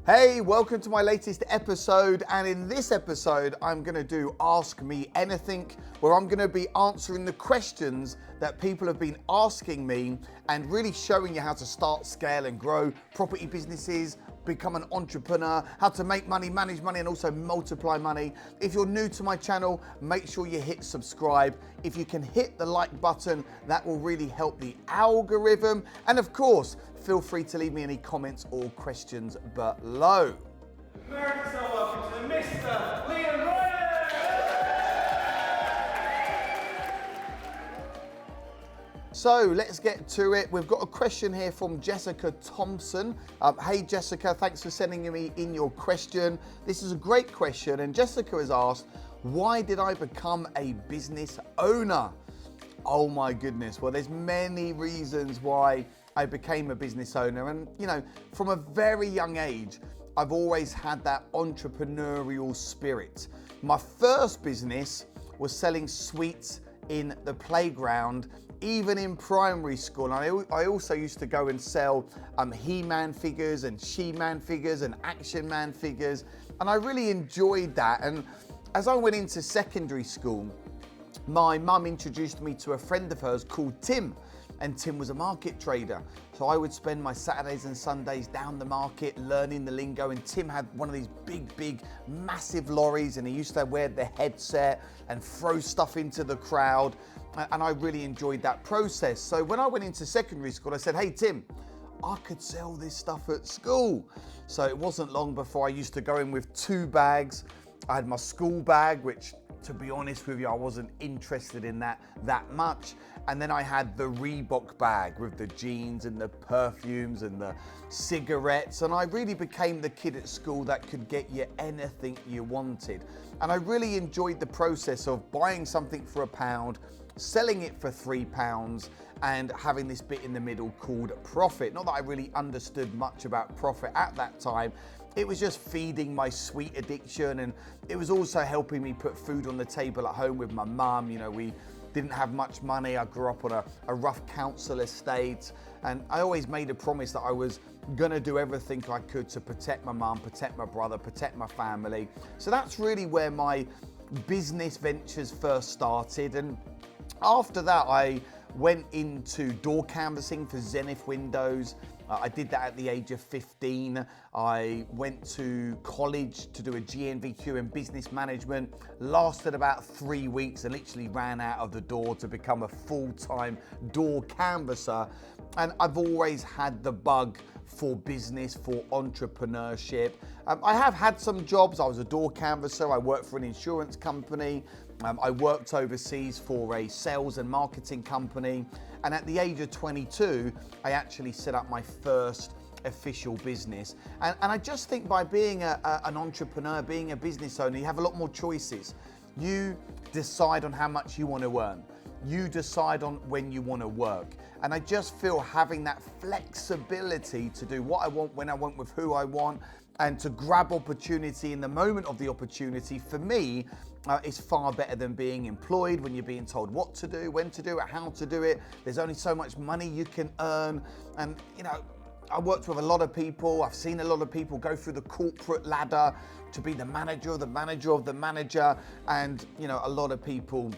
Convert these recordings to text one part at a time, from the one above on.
Hey, welcome to my latest episode, and in this episode I'm going to do Ask Me Anything, where I'm going to be answering the questions that people have been asking me and really showing you how to start, scale and grow property businesses, become an entrepreneur, how to make money, manage money and also multiply money. If you're new to my channel, make sure you hit subscribe. If you can hit the like button, that will really help the algorithm. And of course, feel free to leave me any comments or questions below. American, so welcome to the Mr. Liam Ryan! So let's get to it. We've got a question here from Jessica Thompson. Hey Jessica, thanks for sending me in your question. This is a great question, and Jessica has asked, why did I become a business owner? Oh my goodness. Well, there's many reasons why I became a business owner. And you know, from a very young age, I've always had that entrepreneurial spirit. My first business was selling sweets in the playground, even in primary school. And I also used to go and sell He-Man figures and She-Man figures and Action Man figures. And I really enjoyed that. And as I went into secondary school, my mum introduced me to a friend of hers called Tim, and Tim was a market trader. So I would spend my Saturdays and Sundays down the market learning the lingo, and Tim had one of these big, massive lorries, and he used to wear the headset and throw stuff into the crowd, and I really enjoyed that process. So when I went into secondary school, I said, hey Tim, I could sell this stuff at school. So it wasn't long before I used to go in with 2 bags. I had my school bag, which, to be honest with you, I wasn't interested in that much. And then I had the Reebok bag with the jeans and the perfumes and the cigarettes. And I really became the kid at school that could get you anything you wanted. And I really enjoyed the process of buying something for £1, selling it for £3, and having this bit in the middle called profit. Not that I really understood much about profit at that time. It was just feeding my sweet addiction, and it was also helping me put food on the table at home with my mum. You know, we didn't have much money. I grew up on a rough council estate, and I always made a promise that I was gonna do everything I could to protect my mum, protect my brother, protect my family. So that's really where my business ventures first started. And after that, I went into door canvassing for Zenith Windows. I did that at the age of 15. I went to college to do a GNVQ in business management, lasted about 3 weeks and literally ran out of the door to become a full-time door canvasser. And I've always had the bug for business, for entrepreneurship. I have had some jobs. I was a door canvasser. I worked for an insurance company. I worked overseas for a sales and marketing company. And at the age of 22, I actually set up my first official business. And I just think by being an entrepreneur, being a business owner, you have a lot more choices. You decide on how much you want to earn. You decide on when you want to work. And I just feel having that flexibility to do what I want, when I want, with who I want, and to grab opportunity in the moment of the opportunity, for me, is far better than being employed, when you're being told what to do, when to do it, how to do it. There's only so much money you can earn. And you know, I worked with a lot of people. I've seen a lot of people go through the corporate ladder to be the manager of the manager of the manager. And you know, a lot of people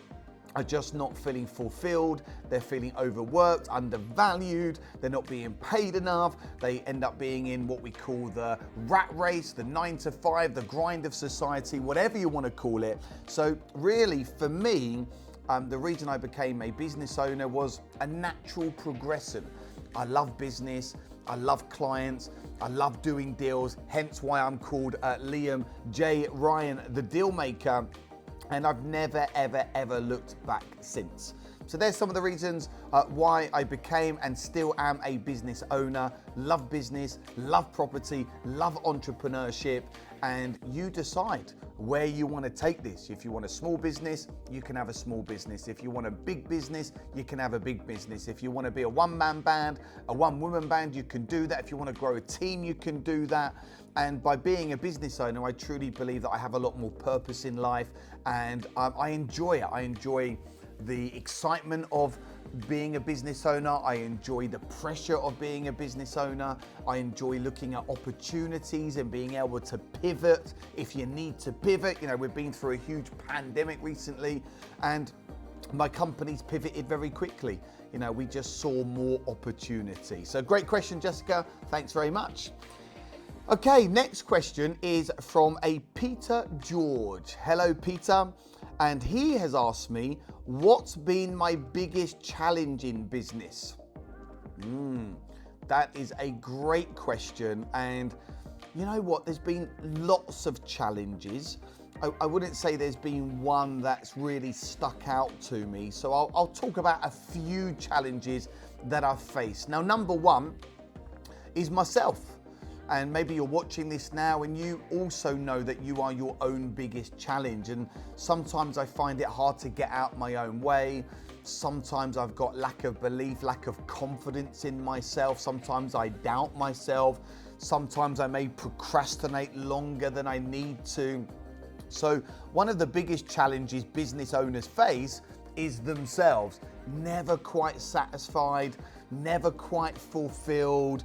are just not feeling fulfilled. They're feeling overworked, undervalued. They're not being paid enough. They end up being in what we call the rat race, the 9 to 5, the grind of society, whatever you want to call it. So really, for me, the reason I became a business owner was a natural progression. I love business. I love clients. I love doing deals. Hence why I'm called Liam J. Ryan, the deal maker. And I've never, ever looked back since. So there's some of the reasons why I became and still am a business owner. Love business, love property, love entrepreneurship, and you decide where you want to take this. If you want a small business, you can have a small business. If you want a big business, you can have a big business. If you want to be a one-man band, a one-woman band, you can do that. If you want to grow a team, you can do that. And by being a business owner, I truly believe that I have a lot more purpose in life, and I enjoy it. I enjoy the excitement of being a business owner. I enjoy the pressure of being a business owner. I enjoy looking at opportunities and being able to pivot if you need to pivot. You know, we've been through a huge pandemic recently, and my company's pivoted very quickly. You know, we just saw more opportunity. So great question, Jessica. Thanks very much. Okay, next question is from a Peter George. Hello, Peter. And he has asked me, what's been my biggest challenge in business? That is a great question. And you know what? There's been lots of challenges. I wouldn't say there's been one that's really stuck out to me. So I'll talk about a few challenges that I've faced. Now, number one is myself. And maybe you're watching this now and you also know that you are your own biggest challenge. And sometimes I find it hard to get out my own way. Sometimes I've got lack of belief, lack of confidence in myself. Sometimes I doubt myself. Sometimes I may procrastinate longer than I need to. So one of the biggest challenges business owners face is themselves. Never quite satisfied, never quite fulfilled.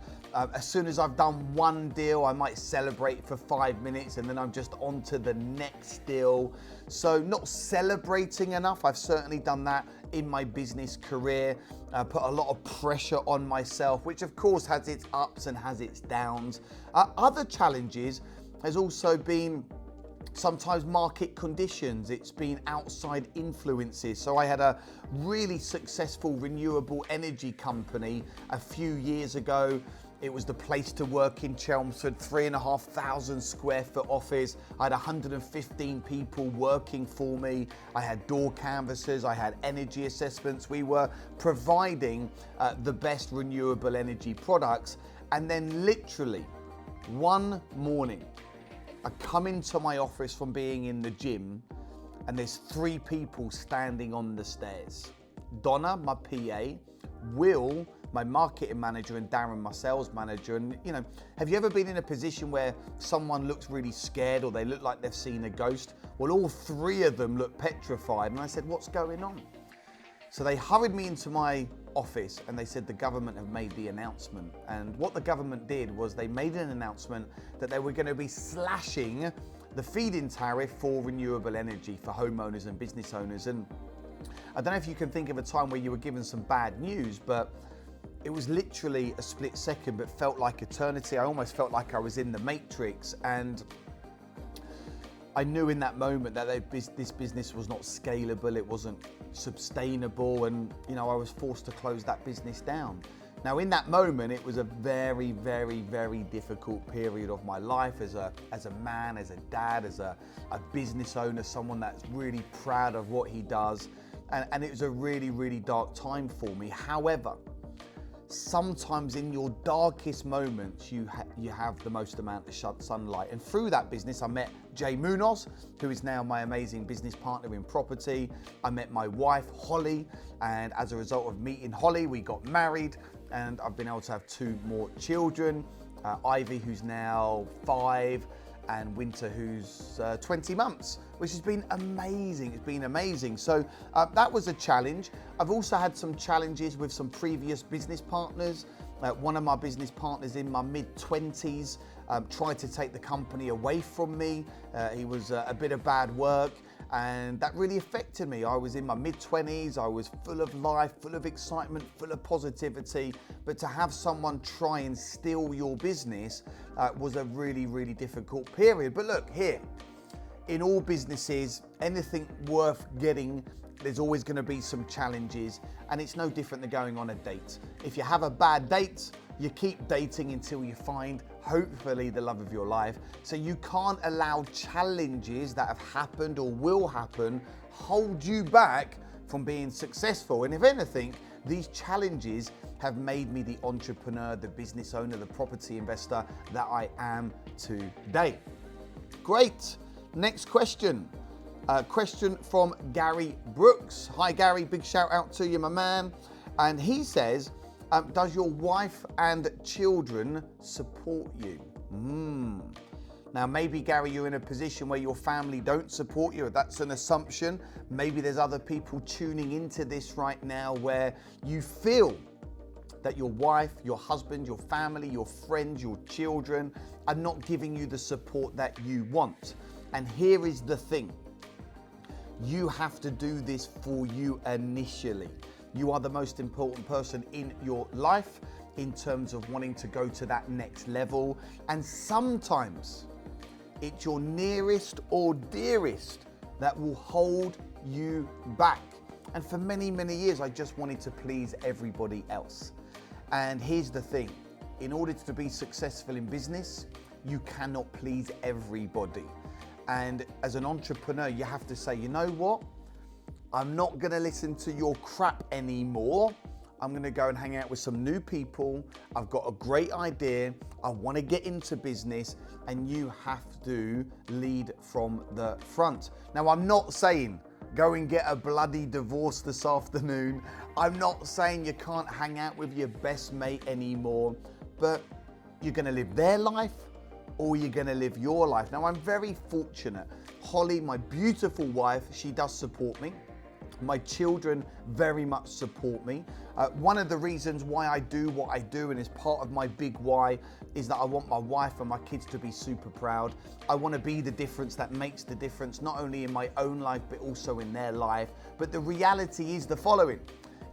As soon as I've done one deal, I might celebrate for 5 minutes and then I'm just on to the next deal. So not celebrating enough. I've certainly done that in my business career. Put a lot of pressure on myself, which of course has its ups and has its downs. Other challenges has also been sometimes market conditions. It's been outside influences. So I had a really successful renewable energy company a few years ago. It was the place to work in Chelmsford, 3,500 square foot office. I had 115 people working for me. I had door canvassers, I had energy assessments. We were providing the best renewable energy products. And then literally one morning, I come into my office from being in the gym and there's 3 people standing on the stairs. Donna, my PA, Will, my marketing manager, and Darren, my sales manager. And you know, have you ever been in a position where someone looks really scared or they look like they've seen a ghost? Well, all 3 of them look petrified. And I said, what's going on? So they hurried me into my office and they said the government have made the announcement. And what the government did was they made an announcement that they were going to be slashing the feed-in tariff for renewable energy for homeowners and business owners. And I don't know if you can think of a time where you were given some bad news, but it was literally a split second, but felt like eternity. I almost felt like I was in the Matrix. And I knew in that moment that this business was not scalable, it wasn't sustainable, and you know, I was forced to close that business down. Now in that moment, it was a very, very, very difficult period of my life as a man, as a dad, as a business owner, someone that's really proud of what he does. And it was a really, really dark time for me. However, sometimes in your darkest moments, you have the most amount of sunlight. And through that business, I met Jay Munoz, who is now my amazing business partner in property. I met my wife, Holly, and as a result of meeting Holly, we got married, and I've been able to have 2 more children, Ivy, who's now 5, and Winter, who's 20 months, which has been amazing. It's been amazing. So that was a challenge. I've also had some challenges with some previous business partners. One of my business partners in my mid-20s tried to take the company away from me. He was a bit of bad work, and that really affected me. I was in my mid-20s, I was full of life, full of excitement, full of positivity, but to have someone try and steal your business was a really, really difficult period. But look, here, in all businesses, anything worth getting, there's always going to be some challenges, and it's no different than going on a date. If you have a bad date, you keep dating until you find, hopefully, the love of your life. So you can't allow challenges that have happened or will happen hold you back from being successful. And if anything, these challenges have made me the entrepreneur, the business owner, the property investor that I am today. Great. Next question. Question from Gary Brooks. Hi, Gary. Big shout out to you, my man. And he says, does your wife and children support you? Now, maybe, Gary, you're in a position where your family don't support you. That's an assumption. Maybe there's other people tuning into this right now where you feel that your wife, your husband, your family, your friends, your children are not giving you the support that you want. And here is the thing. You have to do this for you initially. You are the most important person in your life in terms of wanting to go to that next level. And sometimes it's your nearest or dearest that will hold you back. And for many, many years, I just wanted to please everybody else. And here's the thing. In order to be successful in business, you cannot please everybody. And as an entrepreneur, you have to say, you know what? I'm not gonna listen to your crap anymore. I'm gonna go and hang out with some new people. I've got a great idea. I wanna get into business, and you have to lead from the front. Now, I'm not saying go and get a bloody divorce this afternoon. I'm not saying you can't hang out with your best mate anymore, but you're gonna live their life or you're gonna live your life. Now, I'm very fortunate. Holly, my beautiful wife, she does support me. My children very much support me. One of the reasons why I do what I do, and is part of my big why, is that I want my wife and my kids to be super proud. I want to be the difference that makes the difference, not only in my own life, but also in their life. But the reality is the following.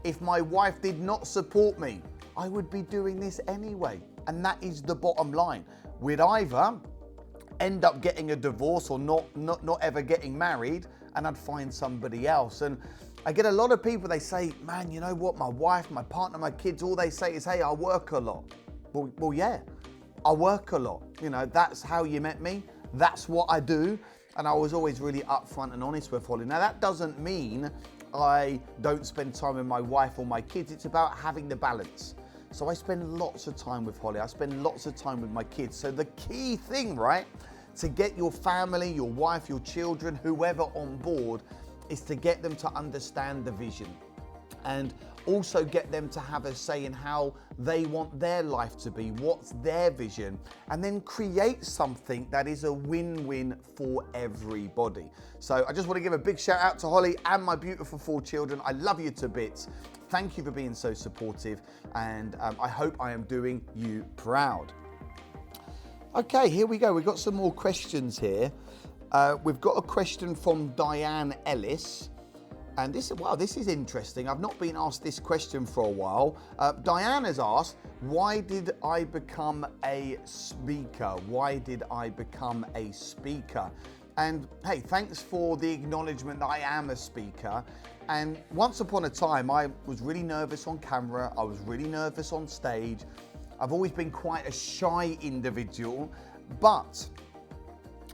If my wife did not support me, I would be doing this anyway. And that is the bottom line. We'd either end up getting a divorce or not ever getting married, and I'd find somebody else. And I get a lot of people, they say, man, you know what, my wife, my partner, my kids, all they say is, hey, I work a lot. Well, yeah, I work a lot. You know, that's how you met me. That's what I do. And I was always really upfront and honest with Holly. Now, that doesn't mean I don't spend time with my wife or my kids. It's about having the balance. So I spend lots of time with Holly. I spend lots of time with my kids. So the key thing, right, to get your family, your wife, your children, whoever on board, is to get them to understand the vision and also get them to have a say in how they want their life to be, what's their vision, and then create something that is a win-win for everybody. So I just want to give a big shout out to Holly and my beautiful 4 children. I love you to bits. Thank you for being so supportive, and I hope I am doing you proud. Okay, here we go. We've got some more questions here. We've got a question from Diane Ellis. And this is interesting. I've not been asked this question for a while. Diane has asked, why did I become a speaker? Why did I become a speaker? And hey, thanks for the acknowledgement that I am a speaker. And once upon a time, I was really nervous on camera. I was really nervous on stage. I've always been quite a shy individual, but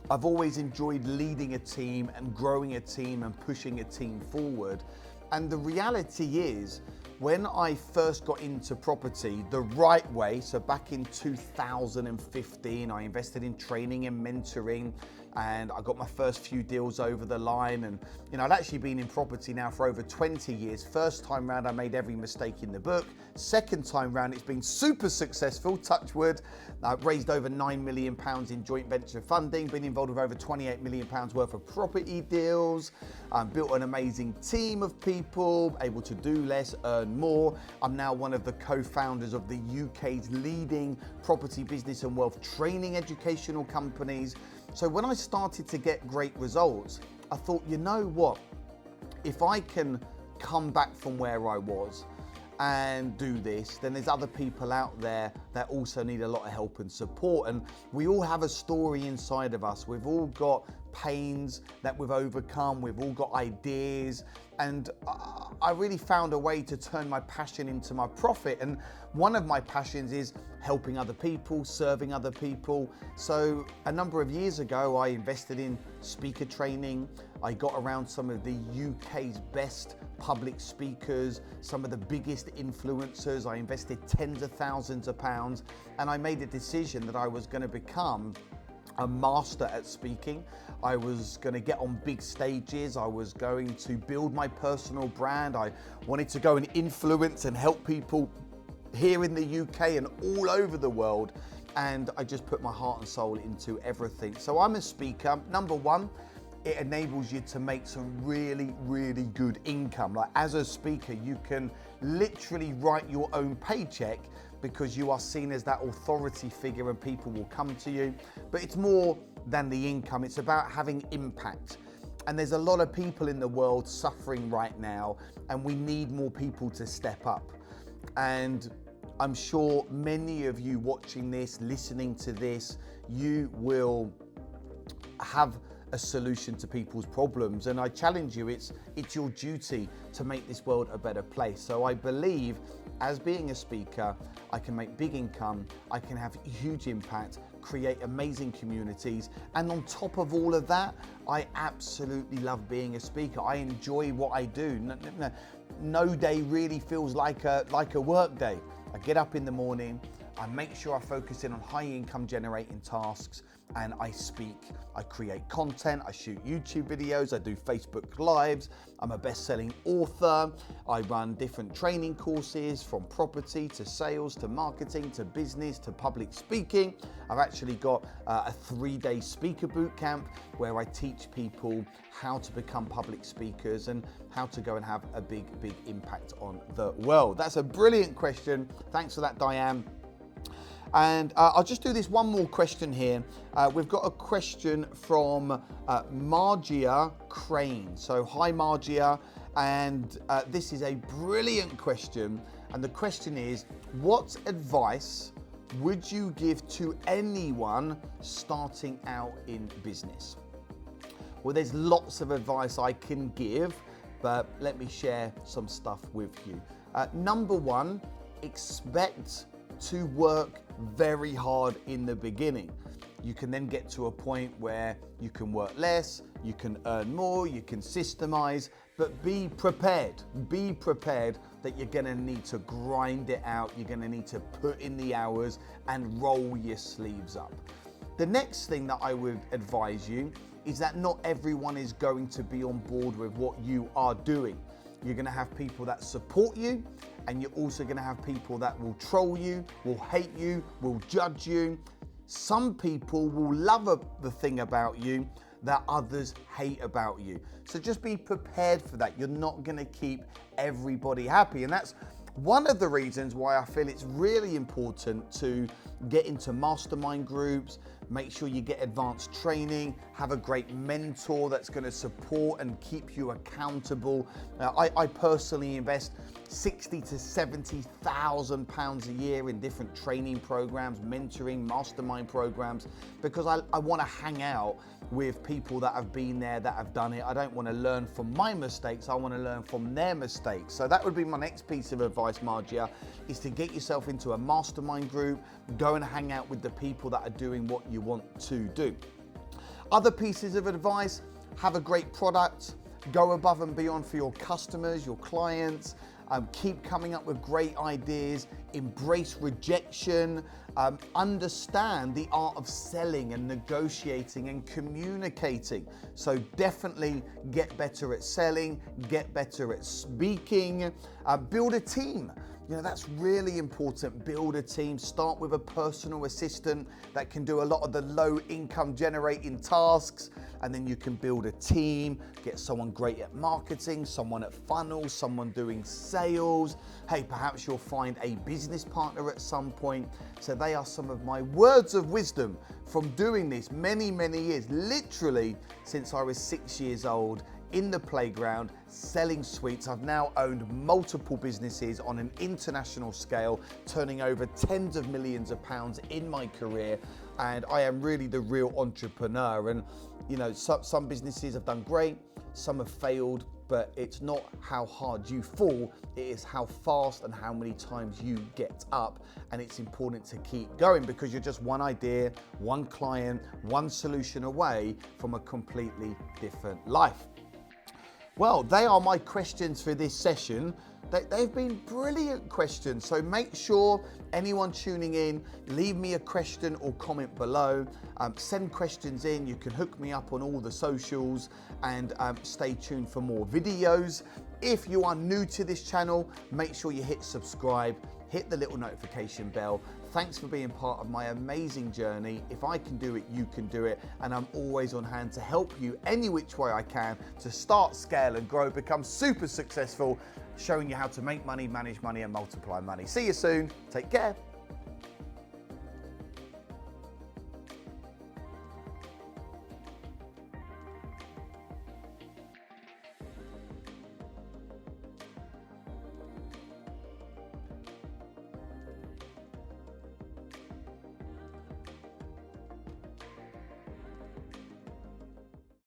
I've always enjoyed leading a team and growing a team and pushing a team forward. And the reality is, when I first got into property the right way, so back in 2015, I invested in training and mentoring, and I got my first few deals over the line. And you know, I'd actually been in property now for over 20 years. First time round, I made every mistake in the book. Second time round, it's been super successful, touch wood. I've raised over £9 million in joint venture funding, been involved with over £28 million worth of property deals, built an amazing team of people, able to do less, earn more. I'm now one of the co-founders of the UK's leading property business and wealth training educational companies. So when I started to get great results, I thought, you know what? If I can come back from where I was and do this, then there's other people out there that also need a lot of help and support. And we all have a story inside of us. We've all got pains that we've overcome. We've all got ideas. And I really found a way to turn my passion into my profit. And one of my passions is helping other people, serving other people. So a number of years ago, I invested in speaker training. I got around some of the UK's best public speakers, some of the biggest influencers. I invested tens of thousands of pounds, and I made a decision that I was going to become a master at speaking. I was going to get on big stages. I was going to build my personal brand. I wanted to go and influence and help people here in the UK and all over the world. and I just put my heart and soul into everything. So I'm a speaker. Number one, it enables you to make some really, really good income. Like as a speaker, you can literally write your own paycheck because you are seen as that authority figure and people will come to you. But it's more than the income, it's about having impact. And there's a lot of people in the world suffering right now, and we need more people to step up. And I'm sure many of you watching this, listening to this, you will have a solution to people's problems. And I challenge you, it's your duty to make this world a better place. So I believe as being a speaker, I can make big income, I can have huge impact, create amazing communities. And on top of all of that, I absolutely love being a speaker. I enjoy what I do. No day really feels like a work day. I get up in the morning, I make sure I focus in on high income generating tasks, and I speak, I create content, I shoot YouTube videos, I do Facebook Lives, I'm a best-selling author, I run different training courses from property to sales to marketing to business to public speaking. I've actually got a 3-day speaker boot camp where I teach people how to become public speakers and how to go and have a big impact on the world. That's a brilliant question. Thanks for that, Diane. And I'll just do this one more question here. We've got a question from Margia Crane. So hi Margia, and this is a brilliant question. And the question is, what advice would you give to anyone starting out in business? Well, there's lots of advice I can give, but let me share some stuff with you. Number one, expect to work very hard in the beginning. You can then get to a point where you can work less, you can earn more, you can systemize, but be prepared. Be prepared that you're gonna need to grind it out, you're gonna need to put in the hours and roll your sleeves up. The next thing that I would advise you is that not everyone is going to be on board with what you are doing. You're gonna have people that support you, and you're also gonna have people that will troll you, will hate you, will judge you. Some people will love the thing about you that others hate about you. So just be prepared for that. You're not gonna keep everybody happy. And that's one of the reasons why I feel it's really important to get into mastermind groups, make sure you get advanced training, have a great mentor that's going to support and keep you accountable. I personally invest £60,000 to £70,000 a year in different training programs, mentoring, mastermind programs, because I want to hang out with people that have been there, that have done it. I don't want to learn from my mistakes, I want to learn from their mistakes. So that would be my next piece of advice, Margia, is to get yourself into a mastermind group, go and hang out with the people that are doing what you want to do. Other pieces of advice, have a great product, go above and beyond for your customers, your clients, keep coming up with great ideas, embrace rejection, understand the art of selling and negotiating and communicating. So definitely get better at selling, get better at speaking, build a team. You know, that's really important. Build a team. Start with a personal assistant that can do a lot of the low income generating tasks, and then you can build a team, get someone great at marketing, someone at funnels, someone doing sales. Hey, perhaps you'll find a business partner at some point. So they are some of my words of wisdom from doing this many years, literally since I was 6 years old, in the playground, selling sweets. I've now owned multiple businesses on an international scale, turning over tens of millions of pounds in my career. And I am really the real entrepreneur. And you know, some businesses have done great, some have failed, but it's not how hard you fall, it is how fast and how many times you get up. And it's important to keep going, because you're just one idea, one client, one solution away from a completely different life. Well, they are my questions for this session. They've been brilliant questions. So make sure anyone tuning in, leave me a question or comment below. Send questions in. You can hook me up on all the socials, and stay tuned for more videos. If you are new to this channel, make sure you hit subscribe, hit the little notification bell. Thanks for being part of my amazing journey. If I can do it, you can do it. And I'm always on hand to help you any which way I can to start, scale and grow, become super successful, showing you how to make money, manage money and multiply money. See you soon. Take care.